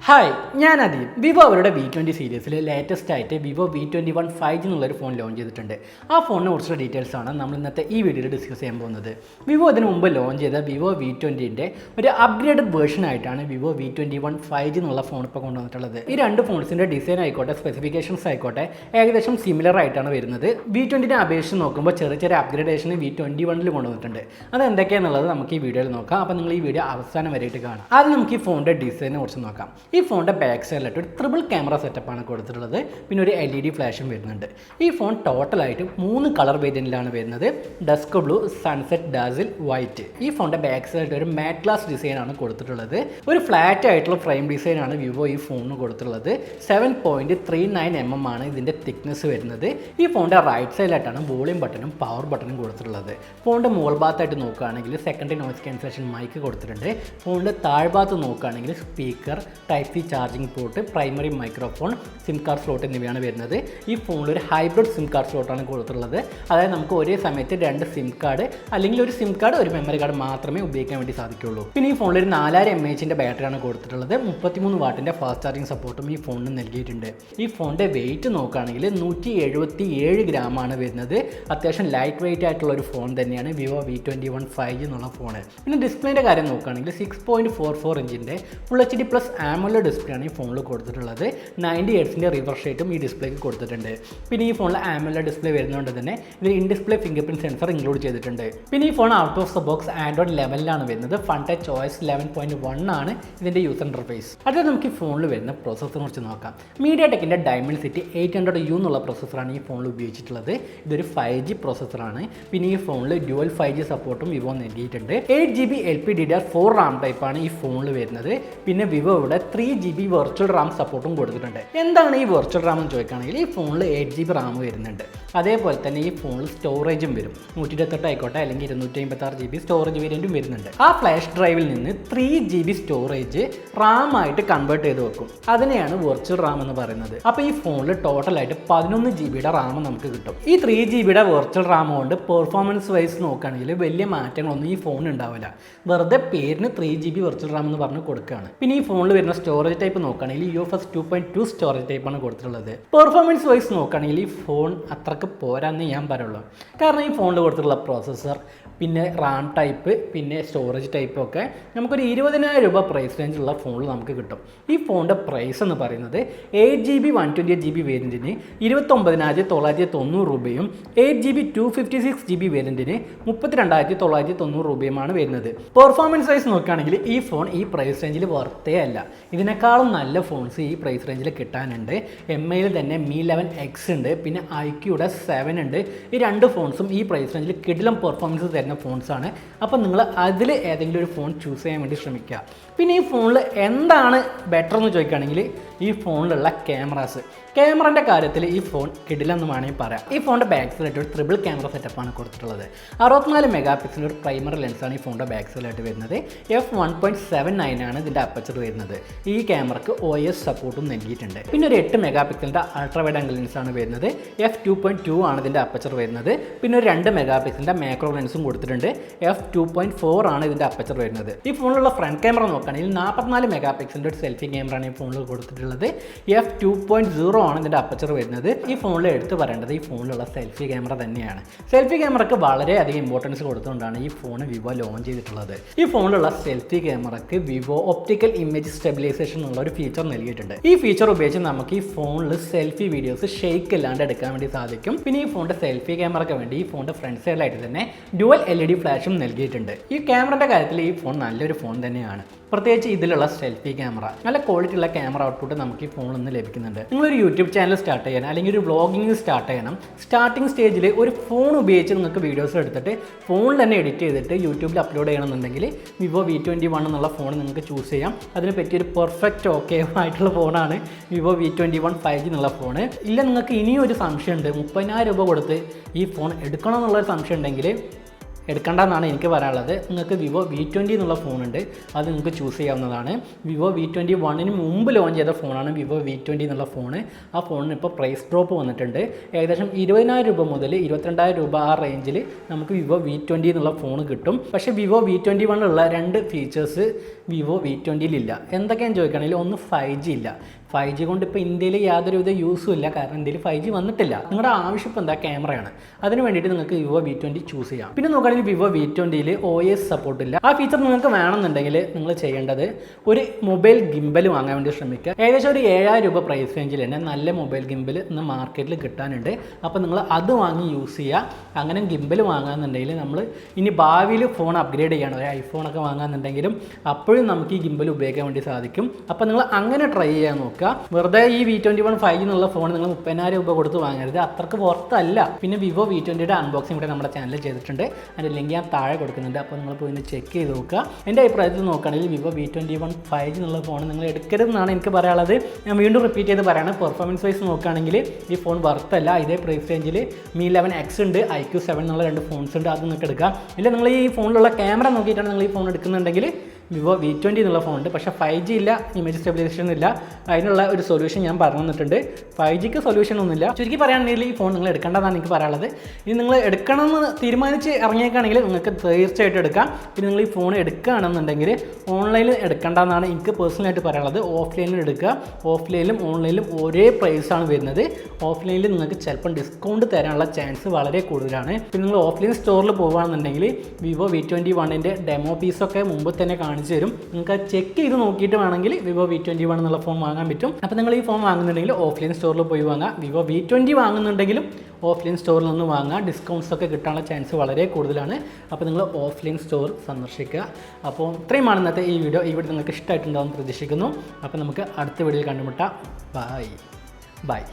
Hi, ഞാൻ Adeeb. Vivo അവരുടെ V20 സീരീസിൽ ലേറ്റസ്റ്റ് ആയിട്ട് വിവോ V21 5G എന്നുള്ളൊരു ഫോൺ ലോഞ്ച് ചെയ്തിട്ടുണ്ട്. ആ ഫോണിനെ കുറിച്ചുള്ള ഡീറ്റെയിൽസ് ആണ് നമ്മൾ ഇന്നത്തെ ഈ വീഡിയോയിൽ ഡിസ്കസ് ചെയ്യാൻ പോകുന്നത്. വിവോ ഇതിനു മുമ്പ് ലോഞ്ച് ചെയ്ത വിവോ V20ൻ്റെ ഒരു അപ്ഗ്രേഡഡ് വേർഷൻ ആയിട്ടാണ് വിവോ V21 5G എന്നുള്ള ഫോൺ ഇപ്പോൾ കൊണ്ടുവന്നിട്ടുള്ളത്. ഈ രണ്ട് ഫോൺസിൻ്റെ ഡിസൈൻ ആയിക്കോട്ടെ, സ്പെസിഫിക്കേഷൻസ് ആയിക്കോട്ടെ ഏകദേശം സിമിലർ ആയിട്ടാണ് വരുന്നത്. V20നെ അപേക്ഷിച്ച് നോക്കുമ്പോൾ ചെറിയ ചെറിയ അപ്ഗ്രേഡേഷൻ V21ൽ കൊണ്ടുവന്നിട്ടുണ്ട്. അത് എന്തൊക്കെയാണെന്നുള്ളത് നമുക്ക് ഈ വീഡിയോയിൽ നോക്കാം. അപ്പോൾ നിങ്ങൾ ഈ വീഡിയോ അവസാനം വരെയായിട്ട് കാണാം. ആദ്യം നമുക്ക് ഈ ഫോണിൻ്റെ ഡിസൈനെ കുറിച്ച് നോക്കാം. ഈ ഫോണിൻ്റെ ബാക്ക് സൈഡിലായിട്ട് ഒരു ട്രിപ്പിൾ ക്യാമറ സെറ്റപ്പാണ് കൊടുത്തിട്ടുള്ളത്. പിന്നെ ഒരു LED ഫ്ലാഷും വരുന്നുണ്ട്. ഈ ഫോൺ ടോട്ടലായിട്ട് 3 കളർ വേരിയൻറ്റിലാണ് വരുന്നത്: ഡസ്ക് ബ്ലൂ, സൺസെറ്റ്, ഡാസിൽ, വൈറ്റ്. ഈ ഫോണിൻ്റെ ബാക്ക് സൈഡിൽ ഒരു മാറ്റ് ഗ്ലാസ് ഡിസൈനാണ് കൊടുത്തിട്ടുള്ളത്. ഒരു ഫ്ലാറ്റ് ആയിട്ടുള്ള ഫ്രെയിം ഡിസൈനാണ് വിവോ ഈ ഫോണിന് കൊടുത്തിട്ടുള്ളത്. 7.39 mm ആണ് ഇതിൻ്റെ തിക്നെസ് വരുന്നത്. ഈ ഫോണിൻ്റെ റൈറ്റ് സൈഡിലായിട്ടാണ് വോളിയം ബട്ടണും പവർ ബട്ടണും കൊടുത്തിട്ടുള്ളത്. ഫോണിൻ്റെ മുകൾ ഭാഗത്തായിട്ട് നോക്കുകയാണെങ്കിൽ സെക്കൻഡറി നോയ്സ് ക്യാൻസലേഷൻ മൈക്ക് കൊടുത്തിട്ടുണ്ട്. ഫോണിൻ്റെ താഴ്ഭാഗത്ത് നോക്കുകയാണെങ്കിൽ speaker, type C charging port, primary microphone, SIM card slot എന്നിവയാണ് വരുന്നത്. ഈ ഫോണിൽ ഒരു ഹൈബ്രിഡ് സിം കാർഡ് സ്ലോട്ടാണ് കൊടുത്തിട്ടുള്ളത്. അതായത് നമുക്ക് ഒരേ സമയത്ത് 2 സിം കാർഡ് അല്ലെങ്കിൽ ഒരു സിം കാർഡ് ഒരു മെമ്മറി കാർഡ് മാത്രമേ ഉപയോഗിക്കാൻ വേണ്ടി സാധിക്കുള്ളൂ. പിന്നെ ഈ ഫോണിൽ ഒരു 4000 mAh ബാറ്ററിയാണ് കൊടുത്തിട്ടുള്ളത്. 33 വാട്ടിൻ്റെ ഫാസ്റ്റ് ചാർജിംഗ് സപ്പോർട്ടും ഈ ഫോണിന് നൽകിയിട്ടുണ്ട്. ഈ ഫോണിൻ്റെ വെയിറ്റ് നോക്കുകയാണെങ്കിൽ 177 ഗ്രാമാണ് വരുന്നത്. അത്യാവശ്യം ലൈറ്റ് വെയിറ്റ് ആയിട്ടുള്ള ഒരു ഫോൺ തന്നെയാണ് വിവോ V21 5G എന്നുള്ള ഫോൺ. പിന്നെ ഡിസ്പ്ലേൻ്റെ കാര്യം നോക്കുകയാണെങ്കിൽ 6.44 ഇഞ്ചിൻ്റെ ഫുൾ HD+ AMOLED ഡിസ്പ്ലേ ആണ് ഈ ഫോണിൽ കൊടുത്തിട്ടുള്ളത്. 90 Hz റിഫ്രഷ് റേറ്റും ഈ ഡിസ്പ്ലേക്ക് കൊടുത്തിട്ടുണ്ട്. പിന്നെ ഈ ഫോണിൽ AMOLED ഡിസ്പ്ലേ വരുന്നതുകൊണ്ട് തന്നെ ഇതിൽ in display finger print sensor include ചെയ്തിട്ടുണ്ട്. പിന്നെ ഈ phone out of the box Android ലെവലിലാണ് വരുന്നത്. ഫൺ ടച്ച് OIS 11.1 ആണ് ഇതിൻ്റെ യൂസർ ഇൻ്റർഫേസ്. അത് നമുക്ക് ഈ ഫോണിൽ വരുന്ന പ്രോസസ്സറിനെ കുറിച്ച് നോക്കാം. MediaTekൻ്റെ Dimensity 800U എന്നുള്ള പ്രോസസ്സറാണ് ഈ ഫോണിൽ ഉപയോഗിച്ചിട്ടുള്ളത്. ഇതൊരു 5G പ്രോസസ്സറാണ്. പിന്നെ ഈ ഫോണിൽ ഡ്യുവൽ 5G സപ്പോർട്ടും വിവോ നൽകിയിട്ടുണ്ട്. 8GB LPDDR4 റാം ടൈപ്പാണ് ഈ ഫോണിൽ വരുന്നത്. പിന്നെ വിവോയുടെ 3GB വെർച്വൽ റാം സപ്പോർട്ടും കൊടുത്തിട്ടുണ്ട്. എന്താണ് ഈ വെർച്വൽ റാം എന്ന് ചോദിക്കുകയാണെങ്കിൽ ഈ ഫോണിൽ 8GB റാം വരുന്നുണ്ട്. അതേപോലെ തന്നെ ഈ ഫോണിൽ സ്റ്റോറേജും വരും. 128 ആയിക്കോട്ടെ അല്ലെങ്കിൽ 256GB സ്റ്റോറേജ് വേരിയൻറ്റും വരുന്നുണ്ട്. ആ ഫ്ലാഷ് ഡ്രൈവിൽ നിന്ന് 3GB സ്റ്റോറേജ് റാം ആയിട്ട് കൺവേർട്ട് ചെയ്ത് വെക്കും. അതിനെയാണ് വെർച്വൽ റാം എന്ന് പറയുന്നത്. അപ്പോൾ ഈ ഫോണിൽ ടോട്ടലായിട്ട് 11GB റാം നമുക്ക് കിട്ടും. ഈ 3GB വെർച്വൽ റാം കൊണ്ട് പെർഫോമൻസ് വൈസ് നോക്കുകയാണെങ്കിൽ വലിയ മാറ്റങ്ങളൊന്നും ഈ ഫോണിന് ഉണ്ടാവില്ല. വെറുതെ പേരിന് 3GB വെർച്വൽ റാം എന്ന് പറഞ്ഞ് കൊടുക്കുകയാണ്. പിന്നെ ഈ ഫോണിൽ വരുന്ന സ്റ്റോറേജ് ടൈപ്പ് നോക്കുകയാണെങ്കിൽ UFS 2.2 സ്റ്റോറേജ് ടൈപ്പാണ് കൊടുത്തിട്ടുള്ളത്. പെർഫോമൻസ് വൈസ് നോക്കുകയാണെങ്കിൽ ഈ ഫോൺ അത്രക്ക് പോരാന്ന് ഞാൻ പറയുള്ളൂ. കാരണം ഈ ഫോണിൽ കൊടുത്തിട്ടുള്ള പ്രോസസ്സർ, പിന്നെ റാം ടൈപ്പ്, പിന്നെ സ്റ്റോറേജ് ടൈപ്പ് ഒക്കെ നമുക്കൊരു 20,000 രൂപ പ്രൈസ് റേഞ്ചിലുള്ള ഫോണിൽ നമുക്ക് കിട്ടും. ഈ ഫോണിൻ്റെ പ്രൈസ് എന്ന് പറയുന്നത് 8GB 128GB വേരിയൻറ്റിന് 29,990 രൂപയും 8GB 256GB വേരിയൻറ്റിന് 32,990 രൂപയും വരുന്നത്. പെർഫോമൻസ് വൈസ് നോക്കുകയാണെങ്കിൽ ഈ ഫോൺ ഈ പ്രൈസ് റേഞ്ചിൽ വർത്തേ അല്ല. ഇതിനേക്കാളും നല്ല ഫോൺസ് ഈ പ്രൈസ് റേഞ്ചിൽ കിട്ടാനുണ്ട്. MIയിൽ തന്നെ Mi 11X ഉണ്ട്, പിന്നെ IQയുടെ 7 ഉണ്ട്. ഈ രണ്ട് ഫോൺസും ഈ പ്രൈസ് റേഞ്ചിൽ കിടിലം പെർഫോമൻസ് തരുന്ന ഫോൺസാണ്. അപ്പോൾ നിങ്ങൾ അതിൽ ഏതെങ്കിലും ഒരു ഫോൺ ചൂസ് ചെയ്യാൻ വേണ്ടി ശ്രമിക്കുക. പിന്നെ ഈ ഫോണിൽ എന്താണ് ബെറ്റർ എന്ന് ചോദിക്കുകയാണെങ്കിൽ ഈ ഫോണിലുള്ള ക്യാമറൻ്റെ കാര്യത്തിൽ ഈ ഫോൺ കിടിലെന്ന് വേണമെങ്കിൽ പറയാം. ഈ ഫോണിൻ്റെ ബാക്ക് സൈഡിലായിട്ട് ഒരു ട്രിപ്പിൾ ക്യാമറ സെറ്റപ്പാണ് കൊടുത്തിട്ടുള്ളത്. 64 MP ഒരു പ്രൈമറി ലെൻസാണ് ഈ ഫോണിൻ്റെ ബാക്ക് സൈഡിലായിട്ട് വരുന്നത്. f1.79 ആണ് ഇതിൻ്റെ അപ്പച്ചർ വരുന്നത്. ഈ ക്യാമറക്ക് OIS സപ്പോർട്ടും നൽകിയിട്ടുണ്ട്. പിന്നെ ഒരു 8 MP അൾട്രാ വൈഡ് ആംഗിൾ ലെൻസാണ് വരുന്നത്. f2.2 ആണ് ഇതിൻ്റെ അപ്പച്ചർ വരുന്നത്. പിന്നെ ഒരു 2 MP മാക്രോ ലെൻസും കൊടുത്തിട്ടുണ്ട്. f2.4 ആണ് ഇതിൻ്റെ അപ്പച്ചർ വരുന്നത്. ഈ ഫോണിലുള്ള ഫ്രണ്ട് ക്യാമറ നോക്കുകയാണെങ്കിൽ 44 MP ഒരു സെൽഫി ക്യാമറയാണ് ഈ ഫോണിൽ കൊടുത്തിട്ടുള്ളത്. f2.0 ആണ് ഇതിൻ്റെ അപ്പച്ചർ വരുന്നത്. ഈ ഫോണിൽ എടുത്ത് പറയേണ്ടത് ഈ ഫോണിലുള്ള സെൽഫി ക്യാമറ തന്നെയാണ്. സെൽഫി ക്യാമറക്ക് വളരെയധികം ഇമ്പോർട്ടൻസ് കൊടുത്തുകൊണ്ടാണ് ഈ ഫോൺ വിവോ ലോഞ്ച് ചെയ്തിട്ടുള്ളത്. ഈ ഫോണിലുള്ള സെൽഫി ക്യാമറക്ക് വിവോ ഒപ്റ്റിക്കൽ ഇമേജ് സ്റ്റെബിലൈസേഷൻ എന്നുള്ള ഒരു ഫീച്ചർ നൽകിയിട്ടുണ്ട്. ഈ ഫീച്ചർ ഉപയോഗിച്ച് നമുക്ക് ഈ ഫോണിൽ സെൽഫി വീഡിയോസ് ഷെയ്ക്ക് ഇല്ലാണ്ട് എടുക്കാൻ വേണ്ടി സാധിക്കും. പിന്നെ ഈ ഫോണിൻ്റെ സെൽഫി ക്യാമറയ്ക്ക് വേണ്ടി ഈ ഫോണിൻ്റെ ഫ്രണ്ട് സൈഡിലായിട്ട് തന്നെ ഡ്യുവൽ LED ഫ്ലാഷും നൽകിയിട്ടുണ്ട്. ഈ ക്യാമറയുടെ കാര്യത്തിൽ ഈ ഫോൺ നല്ലൊരു ഫോൺ തന്നെയാണ്. പ്രത്യേകിച്ച് ഇതിലുള്ള സെൽഫി ക്യാമറ, നല്ല ക്വാളിറ്റി ഉള്ള ക്യാമറ ഔട്ട്പുട്ട് നമുക്ക് ഈ ഫോണിൽ നിന്ന് ലഭിക്കുന്നുണ്ട്. നിങ്ങളൊരു യൂട്യൂബ് ചാനൽ സ്റ്റാർട്ട് ചെയ്യാൻ അല്ലെങ്കിൽ ഒരു വ്ളോഗിങ് സ്റ്റാർട്ട് ചെയ്യണം. സ്റ്റാർട്ടിംഗ് സ്റ്റേജിൽ ഒരു ഫോൺ ഉപയോഗിച്ച് നിങ്ങൾക്ക് വീഡിയോസ് എടുത്തിട്ട് ഫോണിൽ തന്നെ എഡിറ്റ് ചെയ്തിട്ട് യൂട്യൂബിൽ അപ്ലോഡ് ചെയ്യണമെന്നുണ്ടെങ്കിൽ വിവോ V21 എന്നുള്ള ഫോൺ നിങ്ങൾക്ക് ചൂസ് ചെയ്യാം. അതിന് പറ്റിയൊരു പെർഫെക്റ്റ് ഓക്കെ ആയിട്ടുള്ള ഫോണാണ് വിവോ V21 5G എന്നുള്ള ഫോൺ. ഇല്ല, നിങ്ങൾക്ക് ഇനിയും ഒരു സംശയമുണ്ട്, 30,000 രൂപ കൊടുത്ത് ഈ ഫോൺ എടുക്കണം എന്നുള്ളൊരു സംശയം ഉണ്ടെങ്കിൽ എടുക്കേണ്ടതെന്നാണ് എനിക്ക് പറയാനുള്ളത്. നിങ്ങൾക്ക് വിവോ V20 എന്നുള്ള ഫോണുണ്ട്, അത് നിങ്ങൾക്ക് ചൂസ് ചെയ്യാവുന്നതാണ്. വിവോ V21 മുമ്പ് ലോഞ്ച് ചെയ്ത ഫോണാണ് വിവോ V20 എന്നുള്ള ഫോണ്. ആ ഫോണിന് ഇപ്പോൾ പ്രൈസ് ഡ്രോപ്പ് വന്നിട്ടുണ്ട്. ഏകദേശം 20,000 രൂപ മുതൽ 22,000 രൂപ ആ റേഞ്ചിൽ നമുക്ക് വിവോ V20 എന്നുള്ള ഫോൺ കിട്ടും. പക്ഷേ വിവോ V21 ഉള്ള 2 ഫീച്ചേഴ്സ് വിവോ V20 ഇല്ല. എന്തൊക്കെയാണെന്ന് ചോദിക്കുകയാണെങ്കിൽ, ഒന്ന് 5G ഇല്ല. 5G കൊണ്ട് ഇപ്പോൾ ഇന്ത്യയിൽ യാതൊരുവിധ യൂസും ഇല്ല, കാരണം ഇന്ത്യയിൽ 5G വന്നിട്ടില്ല. നിങ്ങളുടെ ആവശ്യം ഇപ്പോൾ എന്താ, ക്യാമറയാണ്. അതിന് വേണ്ടിയിട്ട് നിങ്ങൾക്ക് വിവോ V20 ചൂസ് ചെയ്യാം. പിന്നെ നോക്കുകയാണെങ്കിൽ വിവോ V20 OIS സപ്പോർട്ട് ഇല്ല. ആ ഫീച്ചർ നിങ്ങൾക്ക് വേണമെന്നുണ്ടെങ്കിൽ നിങ്ങൾ ചെയ്യേണ്ടത് ഒരു മൊബൈൽ ഗിംബൽ വാങ്ങാൻ വേണ്ടി ശ്രമിക്കുക. ഏകദേശം ഒരു 7,000 രൂപ പ്രൈസ് റേഞ്ചിൽ തന്നെ നല്ല മൊബൈൽ ഗിംബൽ ഇന്ന് മാർക്കറ്റിൽ കിട്ടാനുണ്ട്. അപ്പോൾ നിങ്ങൾ അത് വാങ്ങി യൂസ് ചെയ്യുക. അങ്ങനെ ഗിംബൽ വാങ്ങാമെന്നുണ്ടെങ്കിൽ നമ്മൾ ഇനി ഭാവിയിൽ ഫോൺ അപ്ഗ്രേഡ് ചെയ്യണം, ഒരു ഐഫോണൊക്കെ വാങ്ങാമെന്നുണ്ടെങ്കിലും അപ്പോഴും നമുക്ക് ഈ ഗിംബൽ ഉപയോഗിക്കാൻ വേണ്ടി സാധിക്കും. അപ്പോൾ നിങ്ങൾ അങ്ങനെ ട്രൈ ചെയ്യാൻ നോക്കുക. വെറുതെ ഈ V21 5G എന്നുള്ള ഫോൺ നിങ്ങൾ 30,000 രൂപ കൊടുത്ത് വാങ്ങരുത്, അത്രക്ക് പുറത്തല്ല. പിന്നെ വിവോ V20യുടെ അൺബോക്സിംഗ് ഇവിടെ നമ്മുടെ ചാനലിൽ ചെയ്തിട്ടുണ്ട്, അതിൻ്റെ ലിങ്ക് ഞാൻ താഴെ കൊടുക്കുന്നുണ്ട്. അപ്പോൾ നിങ്ങൾ പോയി ചെക്ക് ചെയ്ത് നോക്കുക. എൻ്റെ അഭിപ്രായത്തിൽ നോക്കുകയാണെങ്കിൽ വിവോ V21 5G എന്നുള്ള ഫോൺ നിങ്ങൾ എടുക്കരുതെന്നാണ് എനിക്ക് പറയാനുള്ളത്. ഞാൻ വീണ്ടും റിപ്പീറ്റ് ചെയ്ത് പറയുകയാണ്, പെർഫോമൻസ് വൈസ് നോക്കുകയാണെങ്കിൽ ഈ ഫോൺ വರ್ತല്ല. ഇതേ പ്രൈസ് റേഞ്ചിൽ Mi 11X ഉണ്ട്, IQ7 എന്നുള്ള 2 ഫോൺസ് ഉണ്ട്, അത് നിങ്ങൾക്ക് എടുക്കാം. ഇല്ല നിങ്ങൾ ഈ ഫോണിലുള്ള ക്യാമറ നോക്കിയിട്ടാണ് നിങ്ങൾ ഈ ഫോൺ എടുക്കുന്നുണ്ടെങ്കിൽ വിവോ V20 എന്നുള്ള ഫോണുണ്ട്. പക്ഷേ 5G ഇല്ല, ഇമേജ് സ്റ്റെബിലൈസേഷൻ ഇല്ല. അതിനുള്ള ഒരു സൊല്യൂഷൻ ഞാൻ പറഞ്ഞു തന്നിട്ടുണ്ട്. 5Gക്ക് സൊല്യൂഷൻ ഒന്നുമില്ല. ചുരുക്കി പറയുകയാണെങ്കിൽ ഈ ഫോൺ നിങ്ങൾ എടുക്കേണ്ടതാണ് എനിക്ക് പറയാനുള്ളത്. ഇനി നിങ്ങൾ എടുക്കണമെന്ന് തീരുമാനിച്ച് ഇറങ്ങിയേക്കാണെങ്കിൽ നിങ്ങൾക്ക് തീർച്ചയായിട്ടും എടുക്കാം. പിന്നെ നിങ്ങൾ ഈ ഫോൺ എടുക്കുകയാണെന്നുണ്ടെങ്കിൽ ഓൺലൈനിൽ എടുക്കേണ്ടതെന്നാണ് എനിക്ക് പേഴ്സണലായിട്ട് പറയാനുള്ളത്. ഓഫ്ലൈനിൽ എടുക്കുക. ഓഫ്ലൈനിലും ഓൺലൈനിലും ഒരേ പ്രൈസാണ് വരുന്നത്. ഓഫ്ലൈനിൽ നിങ്ങൾക്ക് ചിലപ്പം ഡിസ്കൗണ്ട് തരാനുള്ള ചാൻസ് വളരെ കൂടുതലാണ്. പിന്നെ നിങ്ങൾ ഓഫ്ലൈൻ സ്റ്റോറിൽ പോകുകയാണെന്നുണ്ടെങ്കിൽ വിവോ V21ൻ്റെ ഡെമോ പീസൊക്കെ മുമ്പ് തന്നെ കാണിച്ചു തരും. നിങ്ങൾക്ക് ചെക്ക് ചെയ്ത് നോക്കിയിട്ട് വേണമെങ്കിൽ വിവോ V21 എന്നുള്ള ഫോൺ വാങ്ങാൻ പറ്റും. അപ്പോൾ നിങ്ങൾ ഈ ഫോൺ വാങ്ങുന്നുണ്ടെങ്കിൽ ഓഫ്ലൈൻ സ്റ്റോറിൽ പോയി വാങ്ങാം. വിവോ V20 വാങ്ങുന്നുണ്ടെങ്കിലും ഓഫ്ലൈൻ സ്റ്റോറിൽ നിന്ന് വാങ്ങാം. ഡിസ്കൗണ്ട്സ് ഒക്കെ കിട്ടാനുള്ള ചാൻസ് വളരെ കൂടുതലാണ്. അപ്പോൾ നിങ്ങൾ ഓഫ്ലൈൻ സ്റ്റോർ സന്ദർശിക്കുക. അപ്പോൾ ഇത്രയുമാണ് ഇന്നത്തെ ഈ വീഡിയോ. ഈ വീഡിയോ നിങ്ങൾക്ക് ഇഷ്ടമായിട്ടുണ്ടാകുമെന്ന് പ്രതീക്ഷിക്കുന്നു. അപ്പോൾ നമുക്ക് അടുത്ത വീഡിയോയിൽ കണ്ടുമുട്ടാം. ബൈ.